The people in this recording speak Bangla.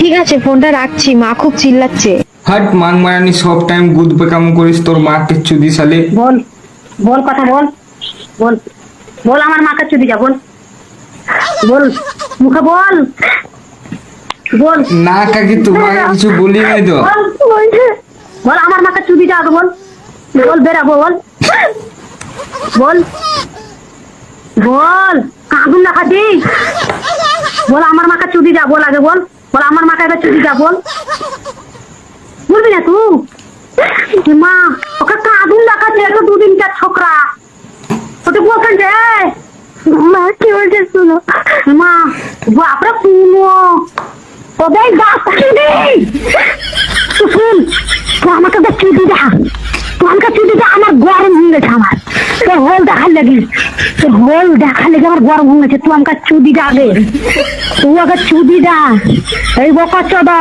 ঠিক আছে, ফোনটা রাখছি, মা খুব চিল্লাচ্ছে। হাট মান মারানি, সব টাইম গুদ বেকাম করিস, তোর মা কিচ্ছু দি সালে। বল বল কথা বল বল বল আমার মাকে চুদি যা বল বল মুখে বল বল না কাকি, তোমাকে কিছু বলি নাই তো। বল বল আমার মাকে চুদি যা বল বল বেরাবো বল বল বল কাঁদুন না খাচ্ছি বল আমার মাকে চুদি যা বল আগে বল বল আমার মাকে আগে চুদি যা বল বলবি না তুই মা ওকে কাঁদুন না খাচ্ছি একটু দুদিনকার ছোকরা ওকে বলছেন যে মা কি বলছে শুনো মা বাপরে শুনো ওদের গাছ শুন তো আমাকে তো চুদি দেখা তো আমাকে চুদি দেখা আমার গরম হয়ে গেছে আমার তোর হোল দেখার লাগি তোর হোল দেখার লেগে আমার গরম হয়ে গেছে তুই আমাকে চুদি দা আগে তুই আগে চুদি দা এই বকা চোদা